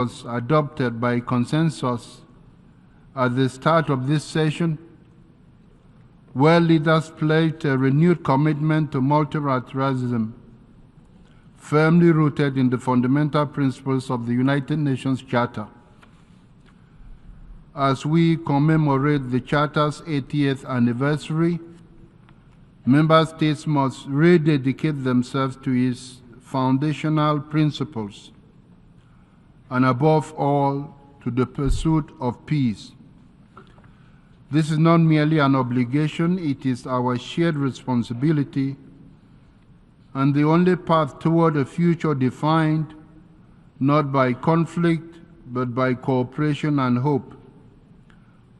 was adopted by consensus at the start of this session, where leaders pledged a renewed commitment to multilateralism, firmly rooted in the fundamental principles of the United Nations Charter. As we commemorate the Charter's 80th anniversary, member states must rededicate themselves to its foundational principles, and above all, to the pursuit of peace. This is not merely an obligation, it is our shared responsibility and the only path toward a future defined not by conflict, but by cooperation and hope.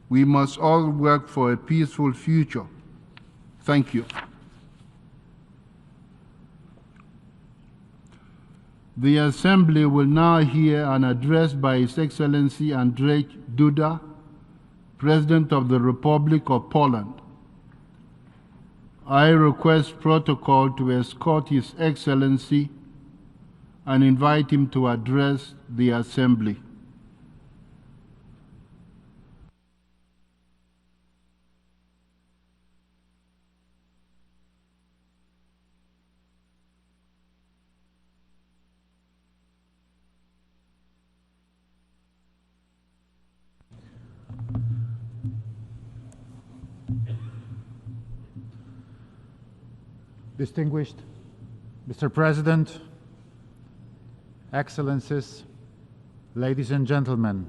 We must all work for a peaceful future. Thank you. The Assembly will now hear an address by His Excellency Andrzej Duda, President of the Republic of Poland. I request protocol to escort His Excellency and invite him to address the Assembly. Distinguished Mr. President, Excellencies, ladies and gentlemen,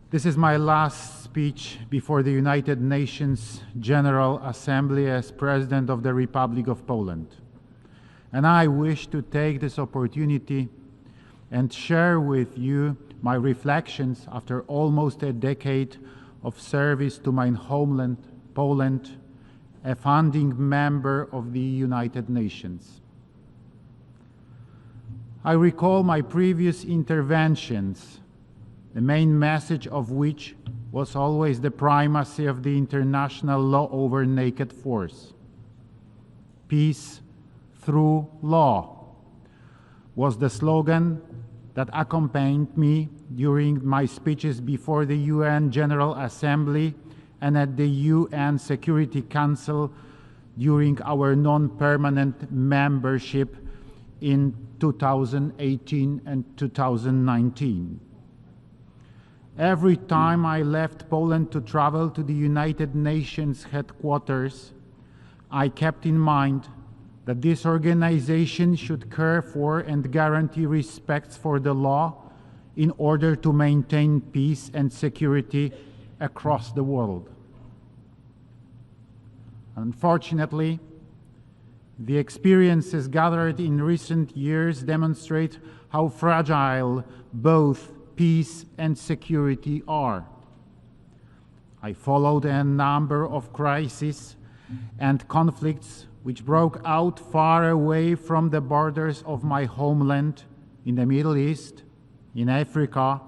this is my last speech before the United Nations General Assembly as President of the Republic of Poland. And I wish to take this opportunity and share with you my reflections after almost a decade of service to my homeland, Poland, a founding member of the United Nations. I recall my previous interventions, the main message of which was always the primacy of the international law over naked force. Peace through law was the slogan that accompanied me during my speeches before the UN General Assembly and at the UN Security Council during our non-permanent membership in 2018 and 2019. Every time I left Poland to travel to the United Nations headquarters, I kept in mind that this organization should care for and guarantee respect for the law in order to maintain peace and security across the world. Unfortunately, the experiences gathered in recent years demonstrate how fragile both peace and security are. I followed a number of crises and conflicts which broke out far away from the borders of my homeland in the Middle East, in Africa,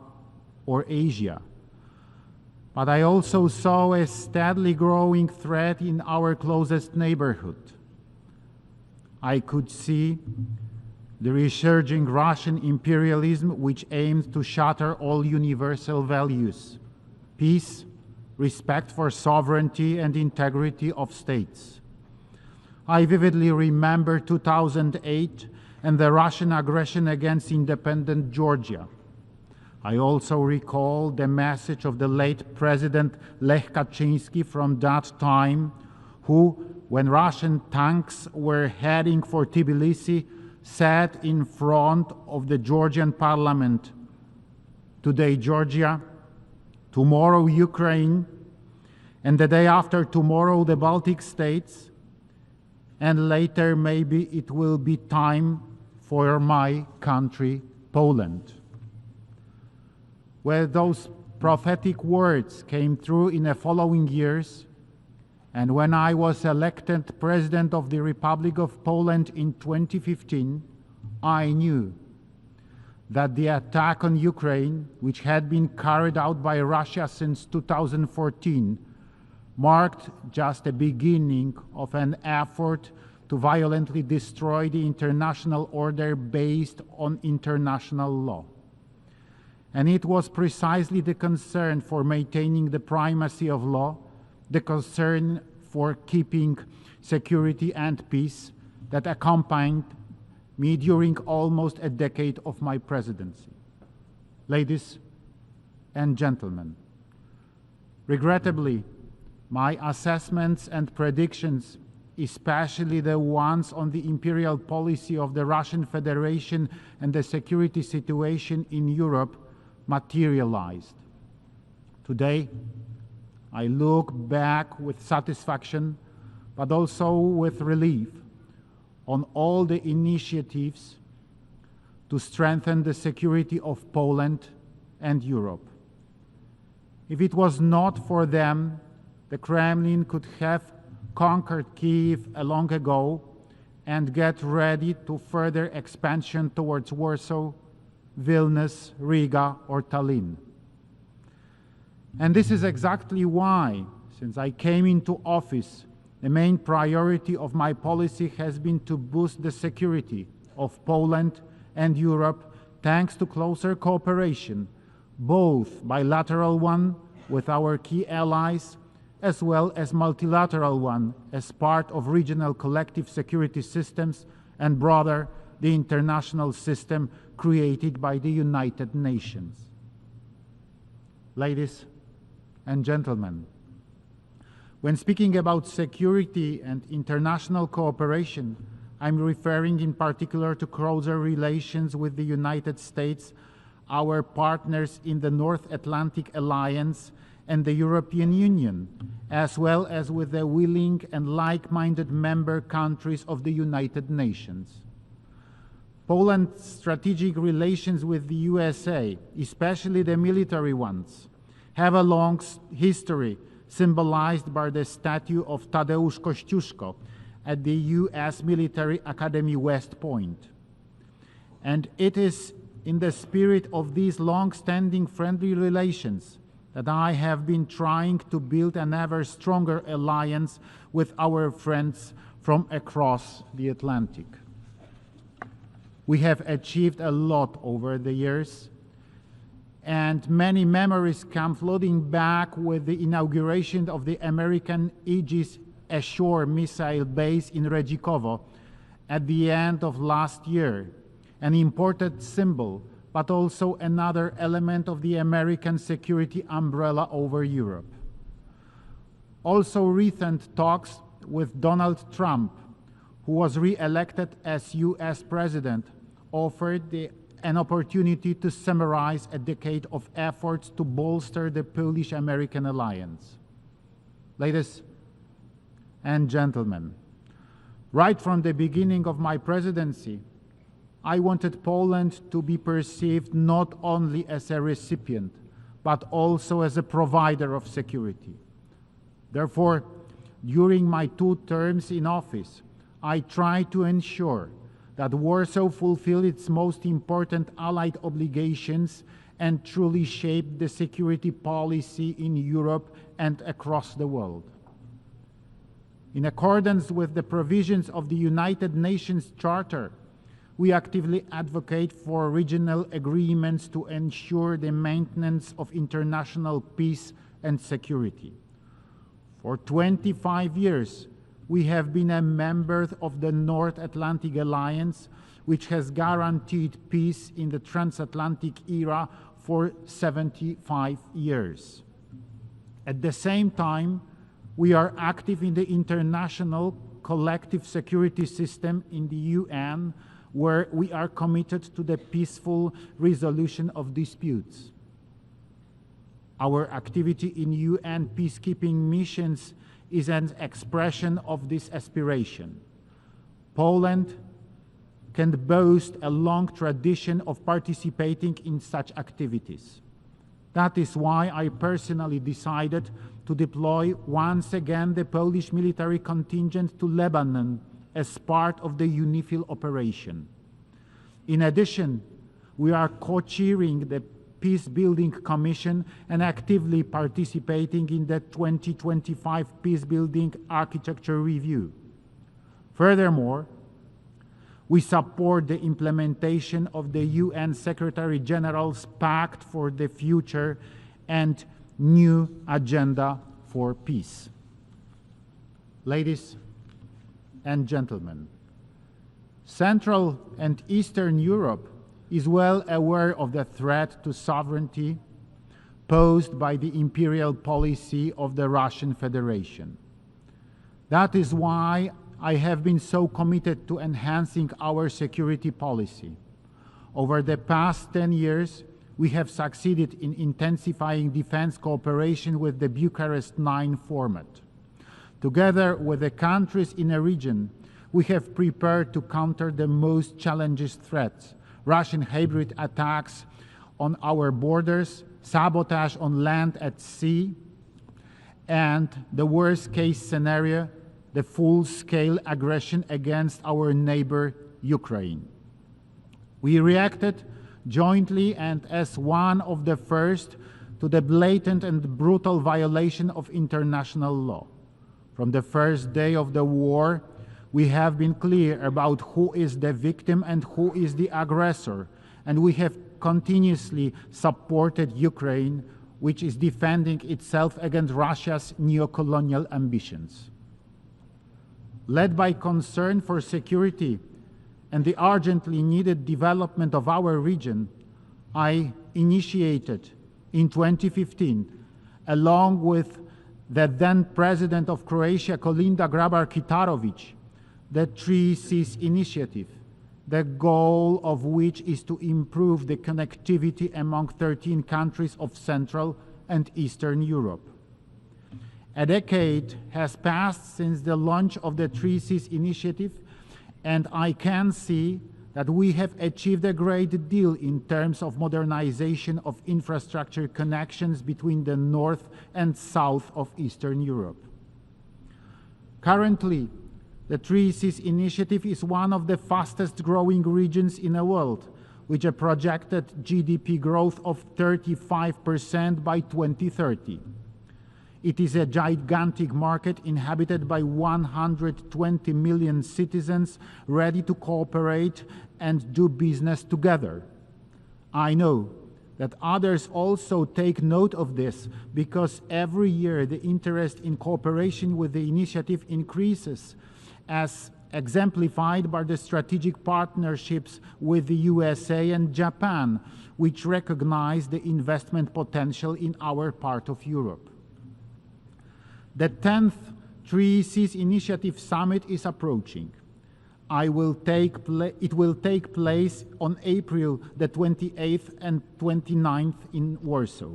or Asia. But I also saw a steadily growing threat in our closest neighborhood. I could see the resurging Russian imperialism, which aimed to shatter all universal values: peace, respect for sovereignty and integrity of states. I vividly remember 2008 and the Russian aggression against independent Georgia. I also recall the message of the late President Lech Kaczynski from that time, who, when Russian tanks were heading for Tbilisi, sat in front of the Georgian parliament. Today Georgia, tomorrow Ukraine, and the day after tomorrow the Baltic states, and later maybe it will be time for my country, Poland. Where those prophetic words came true in the following years, and when I was elected President of the Republic of Poland in 2015, I knew that the attack on Ukraine, which had been carried out by Russia since 2014, marked just the beginning of an effort to violently destroy the international order based on international law. And it was precisely the concern for maintaining the primacy of law, the concern for keeping security and peace that accompanied me during almost a decade of my presidency. Ladies and gentlemen, regrettably, my assessments and predictions, especially the ones on the imperial policy of the Russian Federation and the security situation in Europe, materialized. Today, I look back with satisfaction, but also with relief, on all the initiatives to strengthen the security of Poland and Europe. If it was not for them, the Kremlin could have conquered Kyiv long ago and get ready to further expansion towards Warsaw, Vilnius, Riga, or Tallinn. And this is exactly why, since I came into office, the main priority of my policy has been to boost the security of Poland and Europe thanks to closer cooperation, both bilateral one with our key allies, as well as multilateral one as part of regional collective security systems and broader, the international system created by the United Nations. Ladies and gentlemen, when speaking about security and international cooperation, I'm referring in particular to closer relations with the United States, our partners in the North Atlantic Alliance, and the European Union, as well as with the willing and like-minded member countries of the United Nations. Poland's strategic relations with the USA, especially the military ones, have a long history symbolized by the statue of Tadeusz Kościuszko at the U.S. Military Academy West Point. And it is in the spirit of these long-standing friendly relations that I have been trying to build an ever stronger alliance with our friends from across the Atlantic. We have achieved a lot over the years, and many memories come flooding back with the inauguration of the American Aegis Ashore missile base in Redzikowo at the end of last year, an important symbol, but also another element of the American security umbrella over Europe. Also, recent talks with Donald Trump, who was re-elected as US President, offered an opportunity to summarize a decade of efforts to bolster the Polish-American alliance. Ladies and gentlemen, right from the beginning of my presidency, I wanted Poland to be perceived not only as a recipient, but also as a provider of security. Therefore, during my 2 terms in office, I tried to ensure that Warsaw fulfilled its most important allied obligations and truly shaped the security policy in Europe and across the world. In accordance with the provisions of the United Nations Charter, we actively advocate for regional agreements to ensure the maintenance of international peace and security. For 25 years, we have been a member of the North Atlantic Alliance, which has guaranteed peace in the transatlantic era for 75 years. At the same time, we are active in the international collective security system in the UN, where we are committed to the peaceful resolution of disputes. Our activity in UN peacekeeping missions is an expression of this aspiration. Poland can boast a long tradition of participating in such activities. That is why I personally decided to deploy once again the Polish military contingent to Lebanon as part of the UNIFIL operation. In addition, we are co-chairing the Peace-Building Commission and actively participating in the 2025 Peace-Building Architecture Review. Furthermore, We support the implementation of the UN Secretary General's Pact for the Future and new agenda for peace. Ladies and gentlemen, Central and Eastern Europe is well aware of the threat to sovereignty posed by the imperial policy of the Russian Federation. That is why I have been so committed to enhancing our security policy. Over the past 10 years, we have succeeded in intensifying defense cooperation with the Bucharest 9 format. Together with the countries in a region, we have prepared to counter the most challenging threats: Russian hybrid attacks on our borders, sabotage on land at sea, and the worst-case scenario, the full-scale aggression against our neighbor, Ukraine. We reacted jointly and as one of the first to the blatant and brutal violation of international law. From the first day of the war, we have been clear about who is the victim and who is the aggressor, and we have continuously supported Ukraine, which is defending itself against Russia's neo-colonial ambitions. Led by concern for security and the urgently needed development of our region, I initiated in 2015, along with the then President of Croatia, Kolinda Grabar-Kitarović, the 3Cs initiative, the goal of which is to improve the connectivity among 13 countries of Central and Eastern Europe. A decade has passed since the launch of the 3Cs initiative, and I can see that we have achieved a great deal in terms of modernization of infrastructure connections between the north and south of Eastern Europe. Currently, the 3Cs initiative is one of the fastest growing regions in the world, with a projected GDP growth of 35% by 2030. It is a gigantic market inhabited by 120 million citizens ready to cooperate and do business together. I know that others also take note of this because every year the interest in cooperation with the initiative increases, as exemplified by the strategic partnerships with the USA and Japan, which recognize the investment potential in our part of Europe. The 10th 3Cs Initiative Summit is approaching. It will take place on April the 28th and 29th in Warsaw.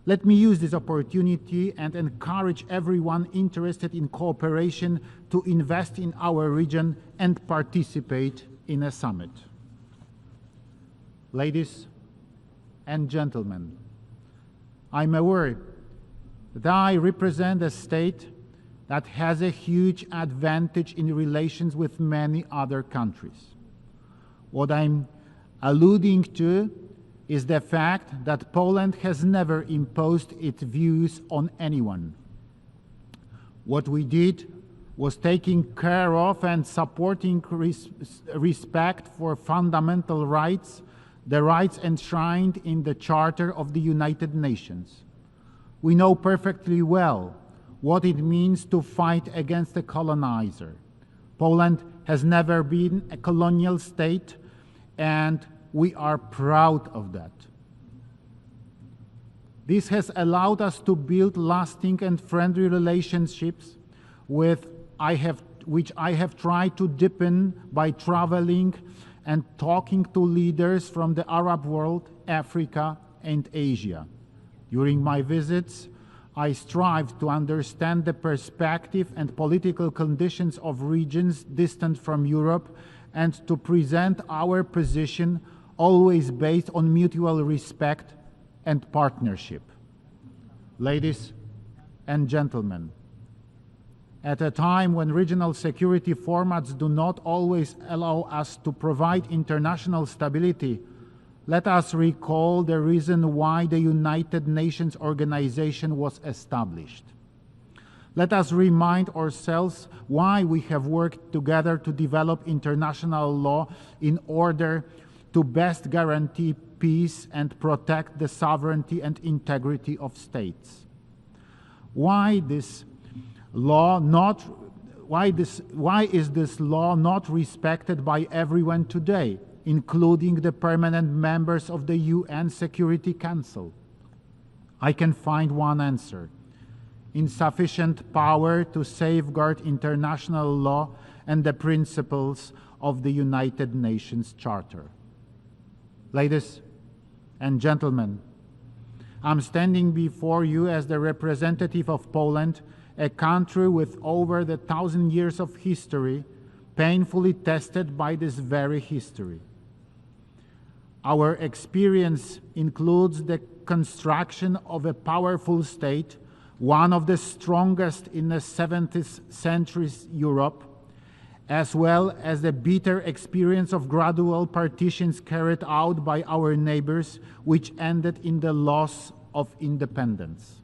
Let me use this opportunity and encourage everyone interested in cooperation to invest in our region and participate in a summit. Ladies and gentlemen, I'm aware that I represent a state that has a huge advantage in relations with many other countries. What I'm alluding to is the fact that Poland has never imposed its views on anyone. What we did was taking care of and supporting respect for fundamental rights, the rights enshrined in the Charter of the United Nations. We know perfectly well what it means to fight against a colonizer. Poland has never been a colonial state, and we are proud of that. This has allowed us to build lasting and friendly relationships which I have tried to deepen by traveling and talking to leaders from the Arab world, Africa, and Asia. During my visits, I strive to understand the perspective and political conditions of regions distant from Europe and to present our position always based on mutual respect and partnership. Ladies and gentlemen, at a time when regional security formats do not always allow us to provide international stability, let us recall the reason why the United Nations organization was established. Let us remind ourselves why we have worked together to develop international law in order to best guarantee peace and protect the sovereignty and integrity of states. Why is this law not respected by everyone today, including the permanent members of the UN Security Council? I can find one answer: insufficient power to safeguard international law and the principles of the United Nations Charter. Ladies and gentlemen, I'm standing before you as the representative of Poland, a country with over 1,000 years of history, painfully tested by this very history. Our experience includes the construction of a powerful state, one of the strongest in the 17th century's Europe, as well as the bitter experience of gradual partitions carried out by our neighbors, which ended in the loss of independence,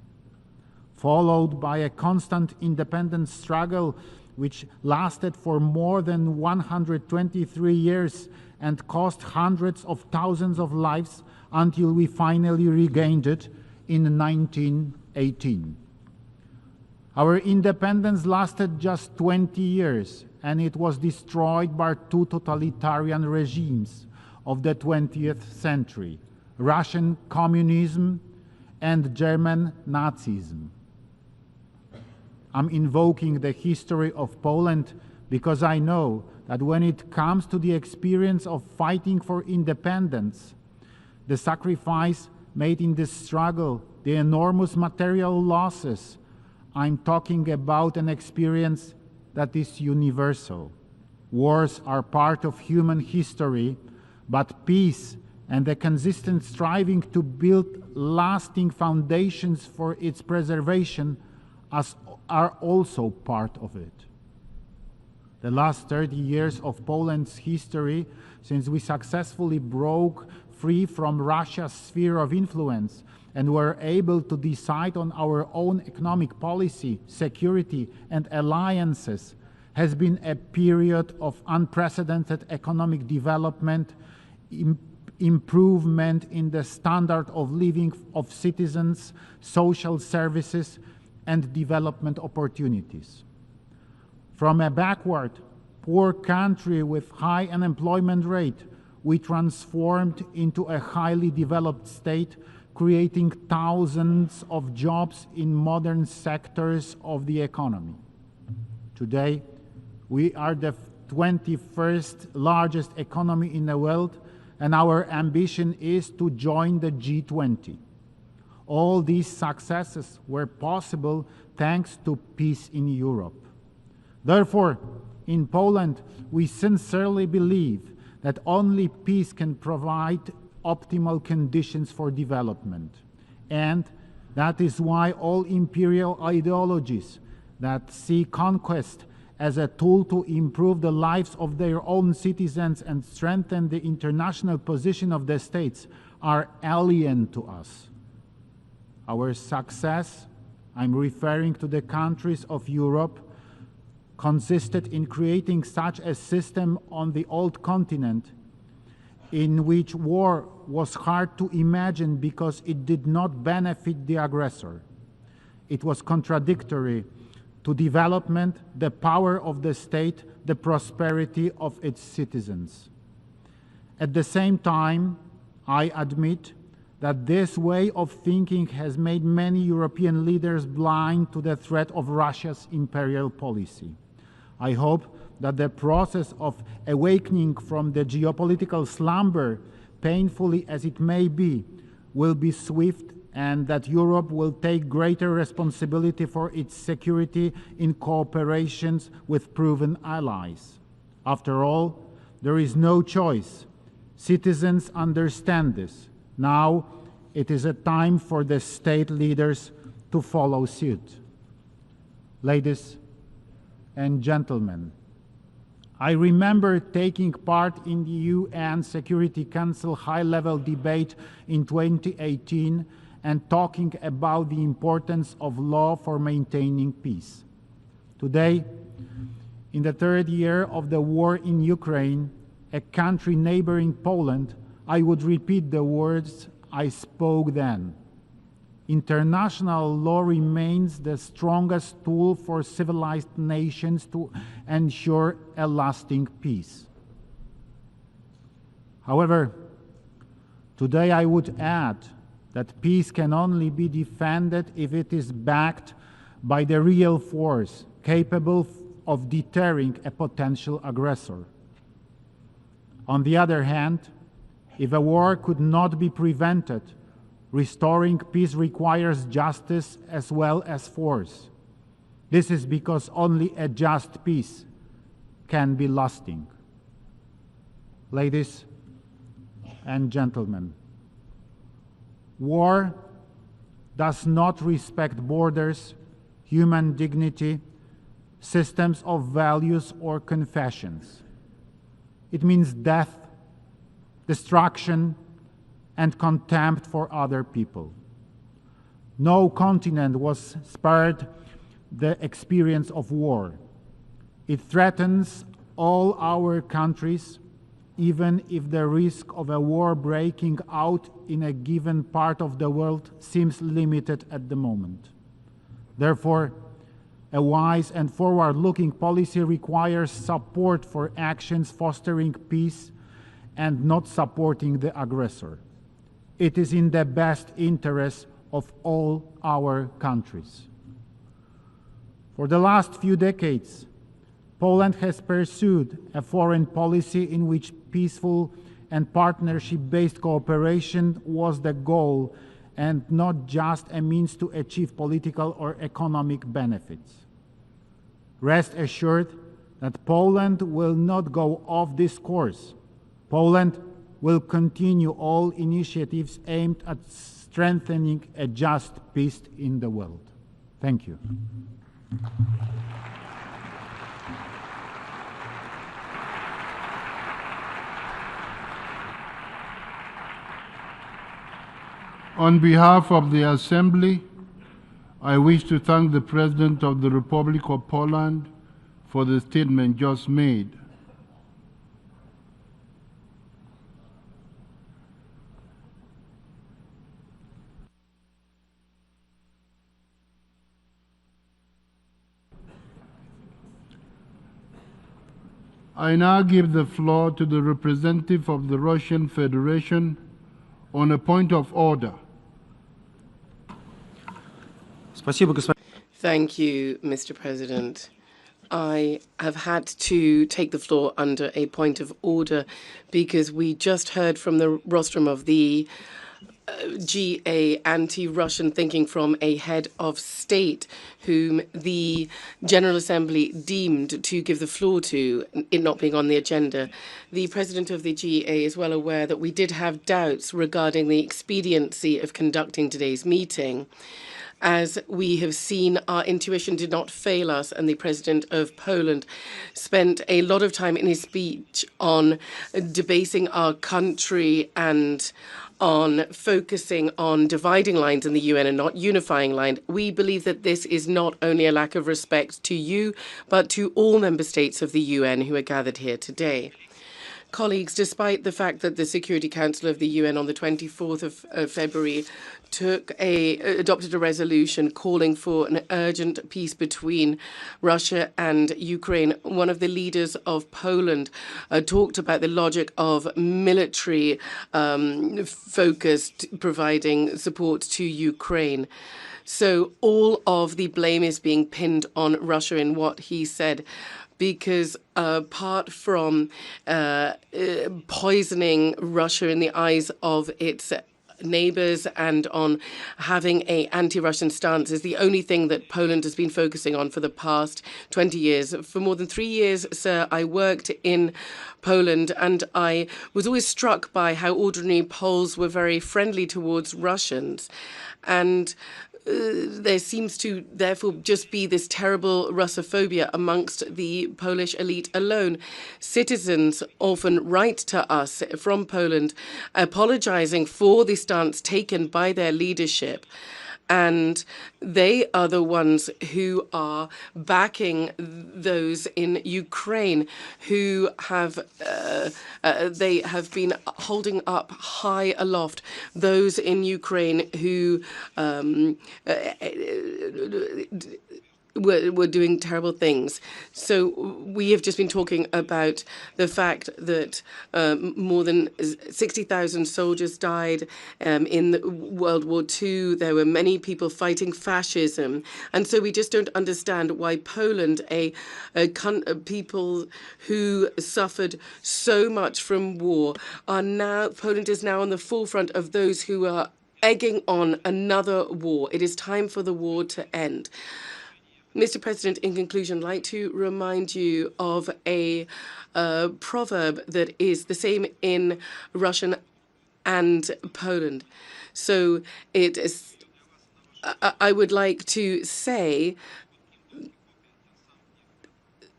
followed by a constant independence struggle which lasted for more than 123 years and cost hundreds of thousands of lives until we finally regained it in 1918. Our independence lasted just 20 years, and it was destroyed by two totalitarian regimes of the 20th century, Russian communism and German Nazism. I'm invoking the history of Poland because I know that when it comes to the experience of fighting for independence, the sacrifice made in this struggle, the enormous material losses, I'm talking about an experience that is universal. Wars are part of human history, but peace and the consistent striving to build lasting foundations for its preservation are also part of it. The last 30 years of Poland's history, since we successfully broke free from Russia's sphere of influence and were able to decide on our own economic policy, security, and alliances, has been a period of unprecedented economic development, improvement in the standard of living of citizens, social services, and development opportunities. From a backward, poor country with high unemployment rate, we transformed into a highly developed state, creating thousands of jobs in modern sectors of the economy. Today, we are the 21st largest economy in the world, and our ambition is to join the G20. All these successes were possible thanks to peace in Europe. Therefore, in Poland, we sincerely believe that only peace can provide optimal conditions for development. And that is why all imperial ideologies that see conquest as a tool to improve the lives of their own citizens and strengthen the international position of the states are alien to us. Our success, I'm referring to the countries of Europe, consisted in creating such a system on the old continent in which war was hard to imagine because it did not benefit the aggressor. It was contradictory to development, the power of the state, the prosperity of its citizens. At the same time, I admit that this way of thinking has made many European leaders blind to the threat of Russia's imperial policy. I hope that the process of awakening from the geopolitical slumber, painfully as it may be, will be swift, and that Europe will take greater responsibility for its security in cooperation with proven allies. After all, there is no choice. Citizens understand this. Now it is a time for the state leaders to follow suit. Ladies and gentlemen, I remember taking part in the UN Security Council high-level debate in 2018 and talking about the importance of law for maintaining peace. Today, in the third year of the war in Ukraine, a country neighboring Poland, I would repeat the words I spoke then. International law remains the strongest tool for civilized nations to ensure a lasting peace. However, today I would add that peace can only be defended if it is backed by the real force capable of deterring a potential aggressor. On the other hand, if a war could not be prevented, restoring peace requires justice as well as force. This is because only a just peace can be lasting. Ladies and gentlemen, war does not respect borders, human dignity, systems of values, or confessions. It means death, destruction, and contempt for other people. No continent was spared the experience of war. It threatens all our countries, even if the risk of a war breaking out in a given part of the world seems limited at the moment. Therefore, a wise and forward-looking policy requires support for actions fostering peace and not supporting the aggressor. It is in the best interest of all our countries. For the last few decades, Poland has pursued a foreign policy in which peaceful and partnership-based cooperation was the goal and not just a means to achieve political or economic benefits. Rest assured that Poland will not go off this course. Poland will continue all initiatives aimed at strengthening a just peace in the world. Thank you. On behalf of the Assembly, I wish to thank the President of the Republic of Poland for the statement just made. I now give the floor to the representative of the Russian Federation on a point of order. Thank you, Mr. President. I have had to take the floor under a point of order because we just heard from the rostrum of the GA anti-Russian thinking from a head of state whom the General Assembly deemed to give the floor to, it not being on the agenda. The president of the GA is well aware that we did have doubts regarding the expediency of conducting today's meeting. As we have seen, our intuition did not fail us, and the President of Poland spent a lot of time in his speech on debasing our country and on focusing on dividing lines in the UN and not unifying lines. We believe that this is not only a lack of respect to you, but to all member states of the UN who are gathered here today. Colleagues, despite the fact that the Security Council of the UN on the 24th of February adopted a resolution calling for an urgent peace between Russia and Ukraine, one of the leaders of Poland talked about the logic of military focused providing support to Ukraine. So all of the blame is being pinned on Russia in what he said, because apart from poisoning Russia in the eyes of its neighbors and on having an anti-Russian stance is the only thing that Poland has been focusing on for the past 20 years. For more than 3 years, sir, I worked in Poland, and I was always struck by how ordinary Poles were very friendly towards Russians. And there seems to therefore just be this terrible Russophobia amongst the Polish elite alone. Citizens often write to us from Poland apologizing for the stance taken by their leadership. And they are the ones who are backing those in Ukraine who have they have been holding up high aloft those in Ukraine who were doing terrible things. So we have just been talking about the fact that more than 60,000 soldiers died in World War II. There were many people fighting fascism. And so we just don't understand why Poland, a people who suffered so much from war, Poland is now on the forefront of those who are egging on another war. It is time for the war to end. Mr. President, in conclusion, I'd like to remind you of a proverb that is the same in Russian and Poland. So it is, I would like to say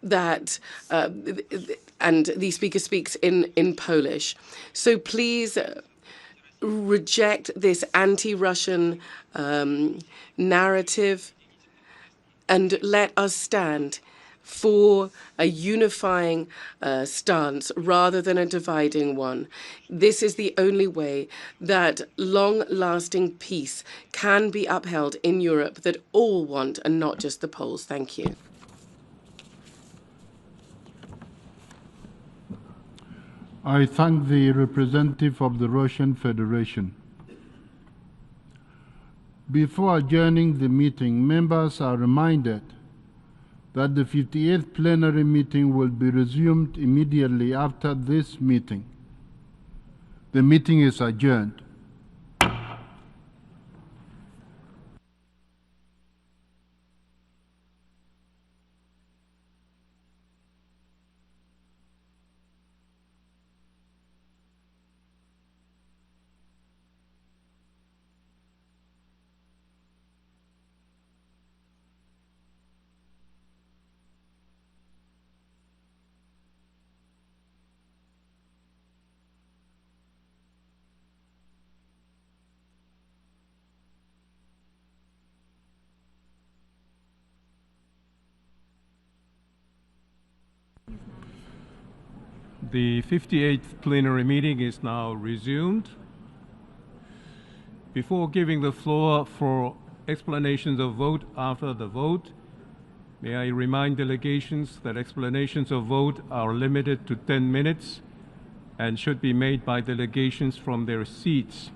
that, and the speaker speaks in Polish. So please reject this anti-Russian narrative and let us stand for a unifying stance rather than a dividing one. This is the only way that long-lasting peace can be upheld in Europe that all want and not just the Poles. Thank you. I thank the representative of the Russian Federation. Before adjourning the meeting, members are reminded that the 58th plenary meeting will be resumed immediately after this meeting. The meeting is adjourned. The 58th plenary meeting is now resumed. Before giving the floor for explanations of vote after the vote, may I remind delegations that explanations of vote are limited to 10 minutes and should be made by delegations from their seats.